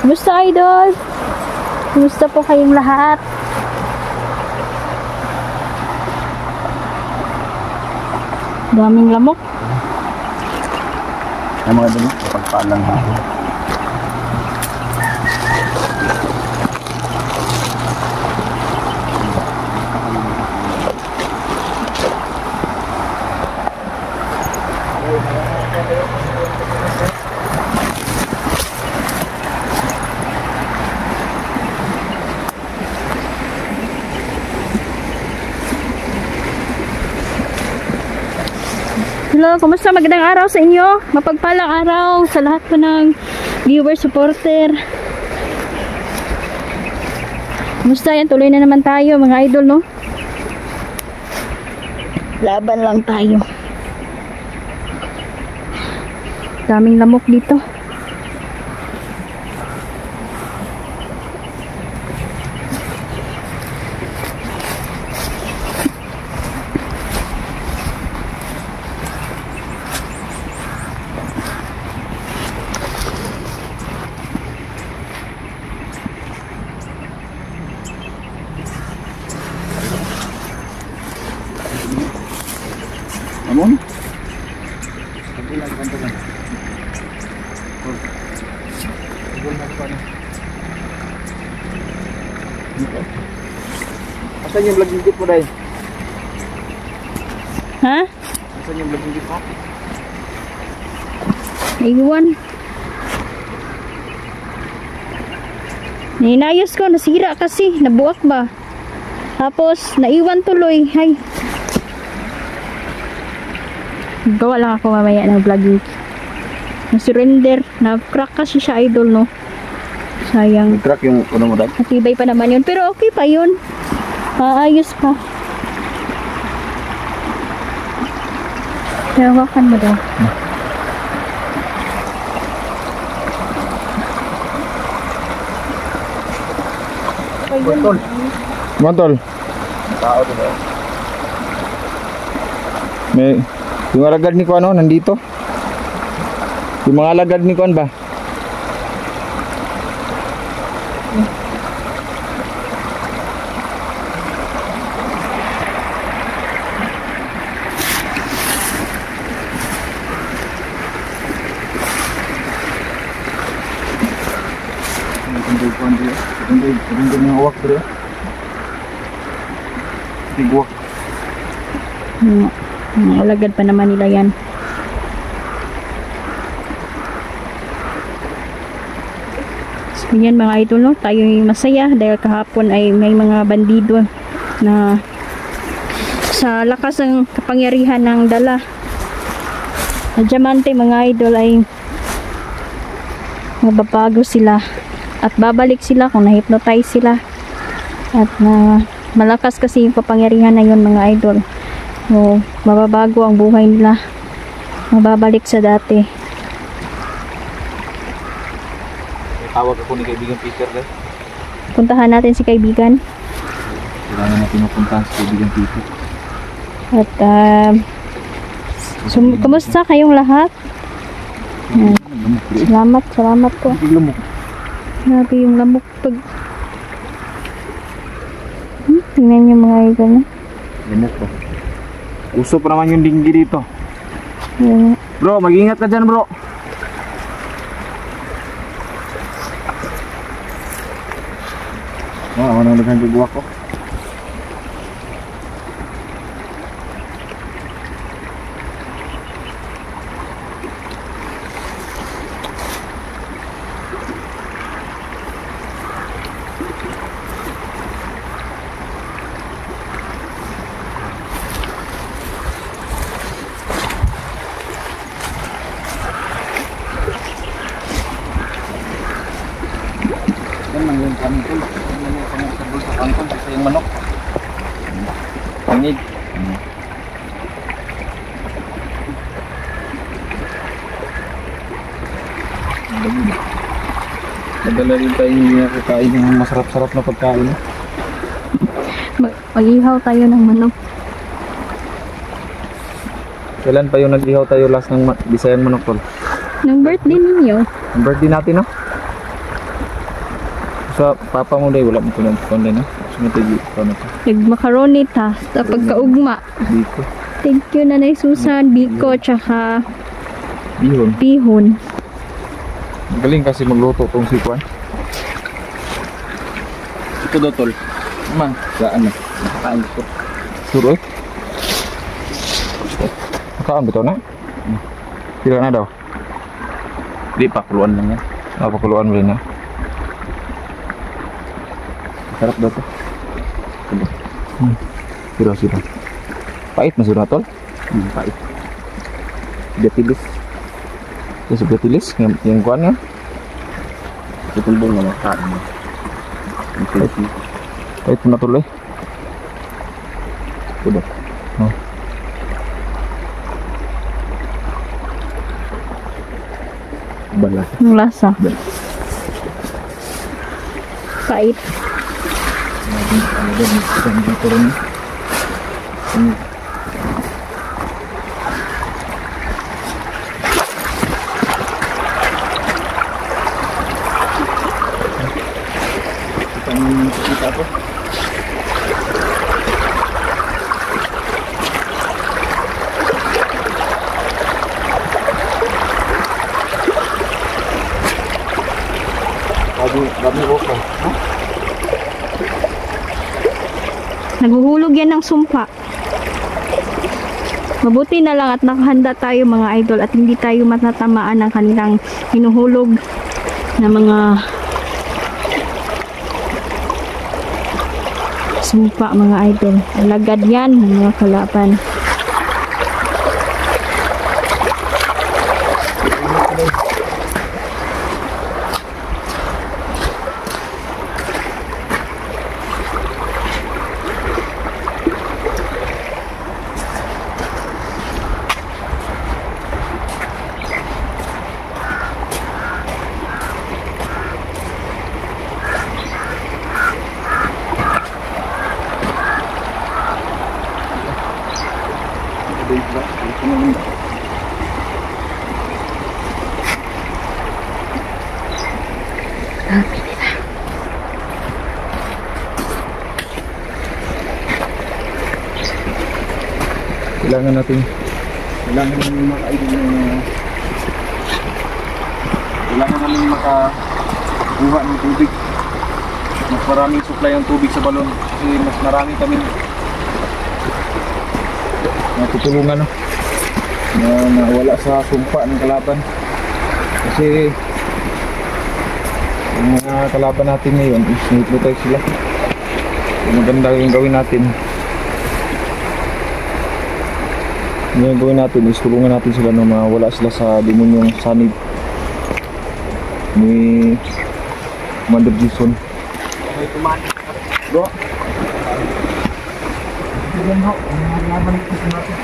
Kumusta idol? Kumusta po kayong lahat? Daming lamok. Ay mga idol, pagpaalam natin. Hello, kumusta? Magandang araw sa inyo. Mapagpalang araw sa lahat po ng viewer, supporter. Kumusta yan? Tuloy na naman tayo mga idol, no? Laban lang tayo. Daming lamok dito. Amon? Asan yung vlog gigit mo dahil? Ha? Asan yung vlog gigit mo? Naiwan. Ninayos ko, nasira kasi, nabuak ba? Tapos, naiwan tuloy. Hay. Gawa lang ako mamaya ng vlogging. Na-surrender. Na-crack kasi siya idol, no? Sayang. Nag-crack yung ano mo dahil? Matibay pa naman yun. Pero okay pa yun. Maayos pa. Hawakan mo daw. Mantol. Mantol. Tao din eh. May yung alagad ni Kuan ano nandito. Yung mga alagad ni Kuan ba? Hindi mga uwak dito. Iguak. Alagad pa naman nila yan. So yan mga idol, no? Tayo yung masaya dahil kahapon ay may mga bandido na sa lakas ng kapangyarihan ng dala na diamante mga idol ay mababago sila at babalik sila kung na-hypnotize sila at malakas kasi yung kapangyarihan na yun mga idol. So, mababago ang buhay nila, mababalik sa dati. Tawag ako ni kaibigan Peter deh. Puntahan natin si kaibigan. Kailangan natin mapuntahan si kaibigan Peter. At kumusta kayong lahat? Salamat po. Grabe yung lamok pag tingnan nyo mga idol. Lamok po. Uso pa naman yung dinggi dito. Yan. Bro, mag-ingat ka dyan bro. Ako nang nagkagagawa ko. Yung kangkol, sa kangkol kasi yung manok pangig. Madala rin tayo hindi nakakain ng masarap-sarap na pagkain. Mag-ihaw tayo ng manok. Kailan pa yung nag-ihaw tayo last ng Bisayang manok tol? Nung birthday ninyo. Ang birthday natin no? Sa papa mo dahil wala mo pinagkuhan din ha. Sumatagi ko na to. Nag-macaroni ta sa pagkaugma. Biko. Thank you Nanay Susan, Biko, tsaka Bihon. bihon. Galing kasi magluto tong si Kwan. Ito daw tol. Man. Saan na? Kain ko. Suruh. Kaan betul nak? Tidak ada. Di pakuluan lang yan. Apa keluhan beli na? Sarap daw to. Sudah. Pahit na sudah tol. Pait. Dia tilis. Dia sudah tilis yang kuan ya. Tutulbong na makain mo. Pahit na tol eh. Sudah. Oh. Balas. Ang lasa. Pait. Dito rin. Kita po. Babi oka. Naguhulog yan ng sumpa. Mabuti na lang at nakahanda tayo mga idol at hindi tayo matatamaan ng kanilang hinuhulog na mga sumpa mga idol. Alagad yan mga kalaban. Kailangan natin makakuha ng tubig. Mas maraming supply ang tubig sa balon kasi mas marami kami natutulungan no? Na nawala sa sumpa ng kalaban kasi yung mga kalaban natin ngayon is hypnotize sila. Yung maganda yung gawin natin, yung gawin natin is tulungan natin sila na mawala sila sa demonyong sanib ni Commander Jason. May tumatik. Bro, yan ho, laban ito sa natin.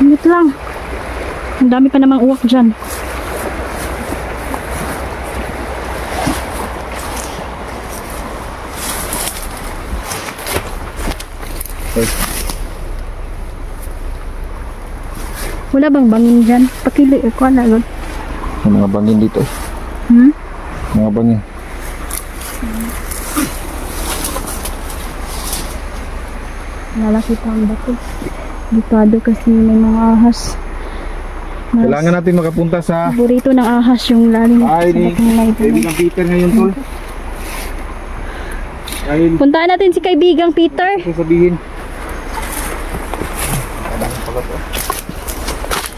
Ingat lang. Ang dami pa namang uwak dyan. Hey. Wala bang bangin dyan? Pakili ko na agad. May mga bangin dito eh. Mga bangin. Lalaki pa ang bato. Delikado kasi may mga ahas. Kailangan natin makapunta sa Paborito ng ahas yung lalim. ay ni kaibigang Peter ngayon tol. Dahil Puntaan natin si kaibigang Peter. sasabihin.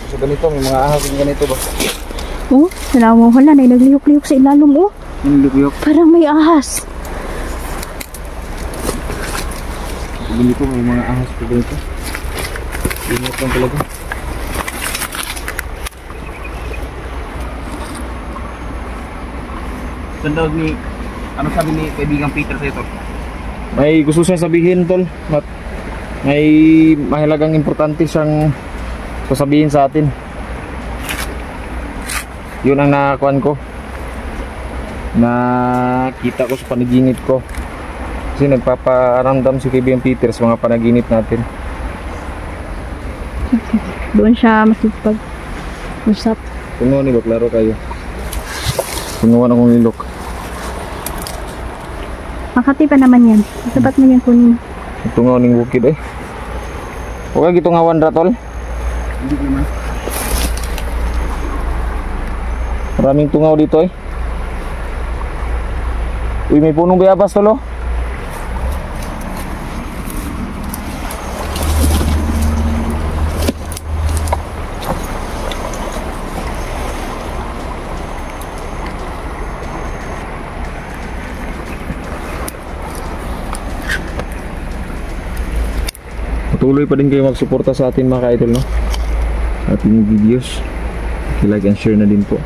So ganito, may mga ahas yung ganito ba? Oh, nalawa ko na. Naglihok-lihok sa ilalom. Oh, Yung lukuyok. parang may ahas. Ganito, may mga ahas po ganito. Ingat lang talaga. Sandog ni, ano sabi ni kaibigang Peter sa ito? May gusto siya sabihin tol. may mahalagang importante siyang sasabihin sa atin. Yun ang nakakuan ko, nakita ko sa panaginip ko, kasi nagpaparamdam si Kaibigan Peter sa mga panaginip natin. Doon siya masipag-usap. Tungo ni baklaro kayo. Tunguan akong ilok. Makati pa naman yan. Sabat mo yan kunin. Tungaw ning bukid eh. Okay, gitungawan ra tol. Hindi naman. Maraming tungaw dito eh. Uy, may punong bayabas tol oh. Patuloy pa din kayo magsuporta sa atin mga ka-idol, no? Sa ating videos. I-like and share na din po.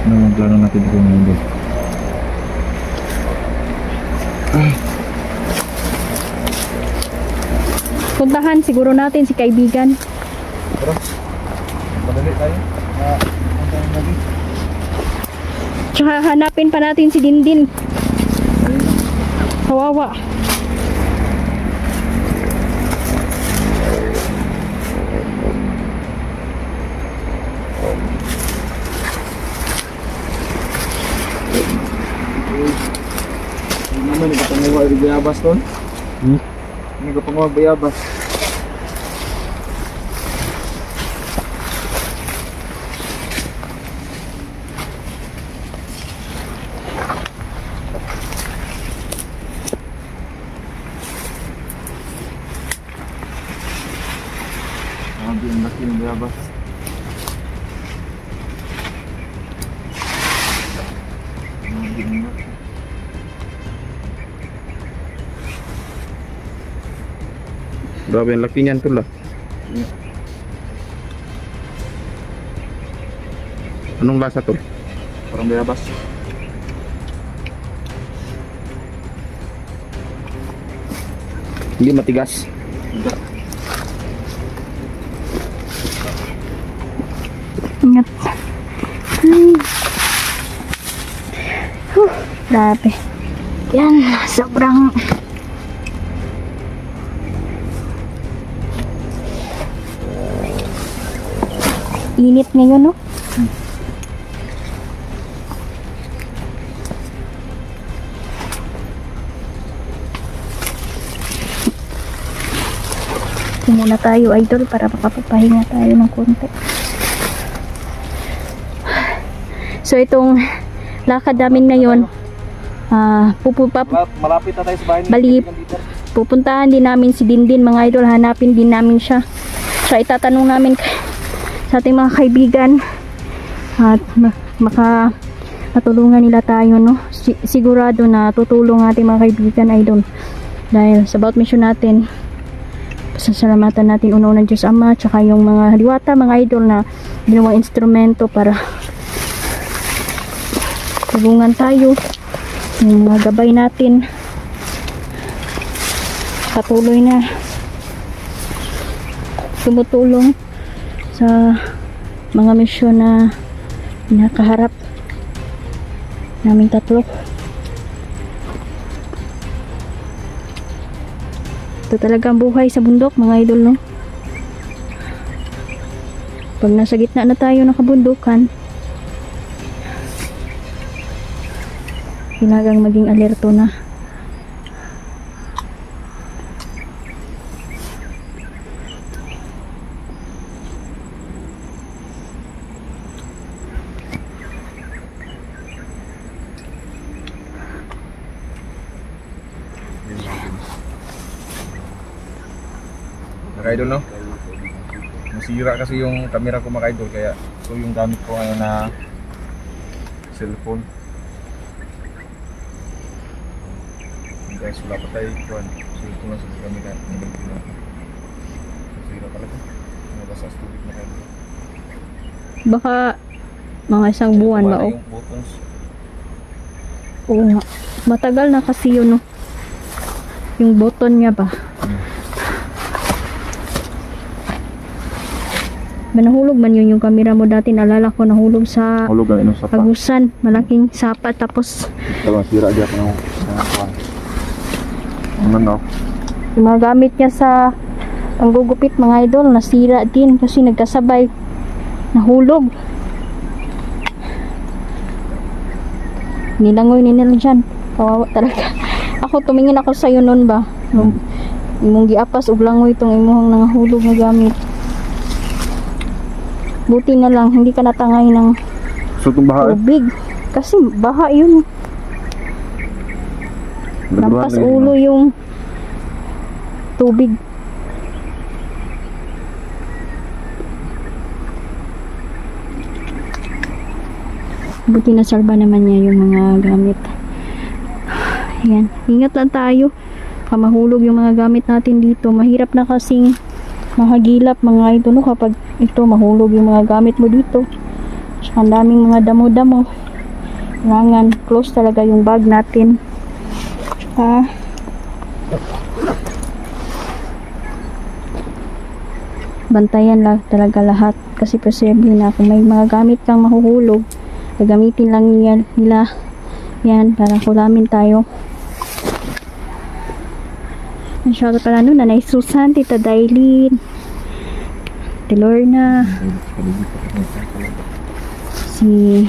Ano ang plano natin dito ngayon din? Puntahan siguro natin si kaibigan. Pero, madali tayo. Tsaka hanapin pa natin si Dindin. Kawawa. Hindi naman, hindi ka pangawa yung bayabas ton. Hindi ka pangawa bayabas. Grabe ang laki ng bayabas. Grabe ang laki. Grabe ang laki niyan tol ah. Anong lasa tol? Parang bayabas. Hindi matigas. Ingat. Ay. Grabe. Yan, sobrang init ngayon, no? Ito muna tayo, idol, para makapapahinga tayo ng konti. So, itong lakad namin ngayon, Malapit na tayo sa bahay ni Bali, Kaibigan Peter. pupuntahan din namin si Dindin, mga idol. Hanapin din namin siya. So, itatanong namin sa ating mga kaibigan at matulungan nila tayo, no? Sigurado na tutulong ating mga kaibigan, idol, dahil sa bawat mission natin, pasasalamatan natin una-una Diyos Ama, tsaka yung mga diwata, mga idol, na ginawang instrumento para tulungan tayo, yung mga gabay natin patuloy na tumutulong sa mga misyon na nakaharap naming tatlo. Ito talaga ang buhay sa bundok, mga idol, no? Pag nasa gitna na tayo ng kabundukan, kailangang maging alerto na. Mga idol, no? Nasira kasi yung camera ko, mga idol, kaya ito yung gamit ko ngayon na cellphone. Guys, wala pa tayo kuhan. So ito lang sa gamit natin. Nasira talaga. Nabasa sa tubig na kayo. Baka mga isang buwan ba, Wala oh. yung buttons. Oo nga. Matagal na kasi yun, no? Yung button niya ba? Nahulog man yun yung camera mo dati. Naalala ko nahulog sa Hulog ang inong sapa. agusan. Malaking sapa. Tapos Tama, sira di ako ng kuwan. Ano no? yung mga gamit niya sa panggugupit mga idol, nasira din kasi nagkasabay. Nahulog. Nilangoy ni nila dyan. Kawawa talaga. Ako, tumingin ako sa'yo nun ba? Nung imong giapas ug langoy itong imuhang nangahulog na gamit. Buti na lang, hindi ka natangay ng So itong baha tubig. Kasi baha yun. Lampas ulo yung tubig. Buti na salba naman niya yung mga gamit. Ayan. Ingat lang tayo. Kamahulog yung mga gamit natin dito. Mahirap na kasing mahagilap mga ito, no, kapag ito mahulog yung mga gamit mo dito. Tsaka ang daming mga damo-damo. Kailangan close talaga yung bag natin. Tsaka bantayan lang talaga lahat. Kasi posible na kung may mga gamit kang mahuhulog, gagamitin lang nila yan para kulamin tayo. Shoutout pala nun, Nanay Susan, Tita Dailin, Ate Lorna, si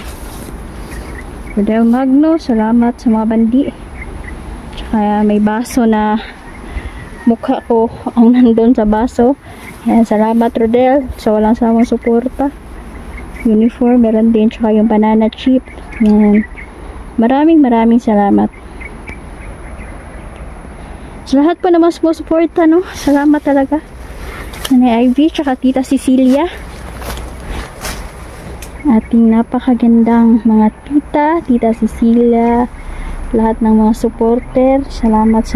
Rodel Magno, salamat sa mga bandi. Tsaka may baso na mukha ko ang nandun sa baso. Yan, salamat Rodel sa walang sawang suporta. Uniform, meron din, tsaka yung banana chip. Yan. Maraming salamat. Sa lahat po naman sumusuporta, no? Salamat talaga. Nanay Ivy, tsaka Tita Cecilia. Ating napakagandang mga Tita Cecilia, lahat ng mga supporter. Salamat.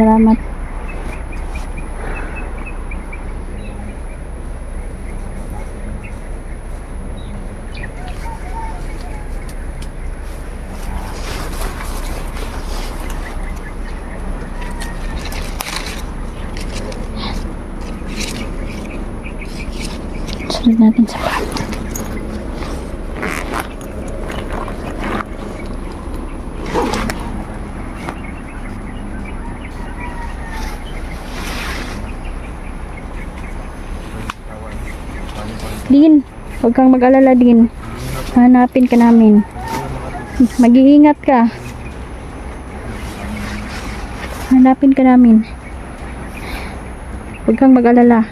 Sunod natin sa bag. Din, huwag kang mag-alala din. Hanapin ka namin. Mag-iingat ka. Hanapin ka namin. Huwag kang mag-alala.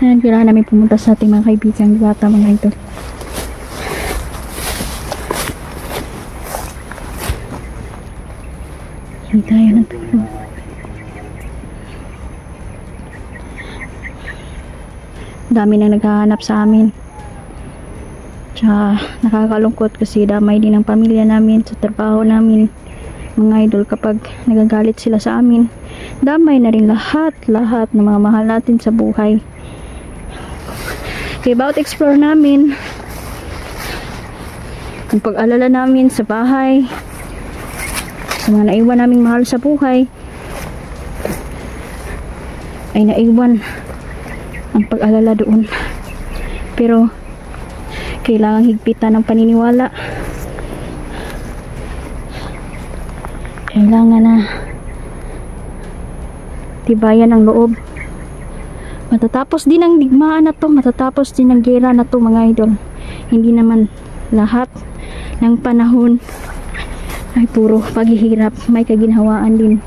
Kailangan namin pumunta sa ating mga kaibigan, bata mga idol. Hindi tayo ng tulong. Dami nang naghahanap sa amin. Tsaka nakakalungkot kasi damay din ang pamilya namin sa trabaho namin mga idol. Kapag nagagalit sila sa amin, damay na rin lahat ng mga mahal natin sa buhay. Okay, about explore namin, ang pag-alala namin sa bahay, sa mga naiwan naming mahal sa buhay, ay naiwan ang pag-alala doon. Pero kailangang higpitan ng paniniwala. Kailangan na tibayan ang loob. Matatapos din ang digmaan na to, matatapos din ang gera na to mga idol. Hindi naman lahat ng panahon ay puro paghihirap, may kaginhawaan din.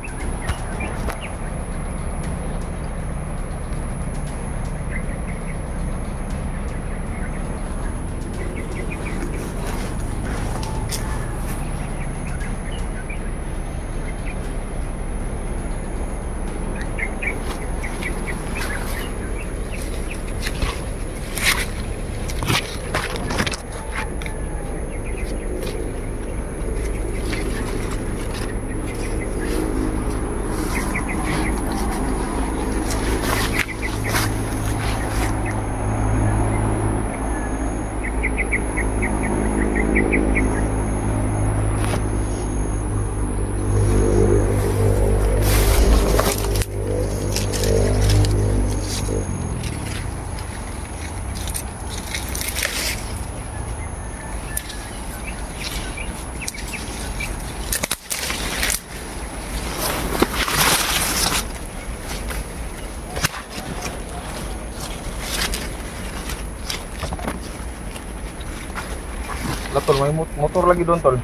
Tol, may motor lagi doon, tol.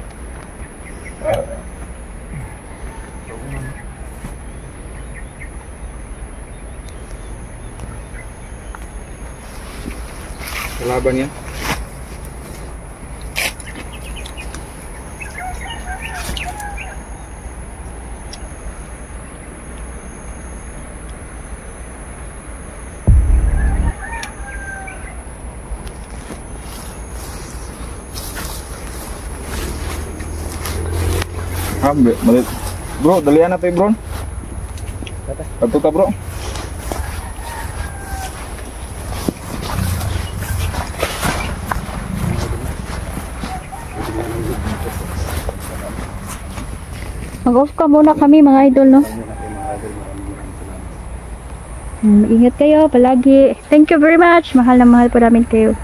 Kalaban yan. Bro, dalian na tayo, bro. Ato ka, bro. Mag-off ka muna kami mga idol, no? Ingat kayo palagi. Thank you very much. Mahal na mahal po namin kayo.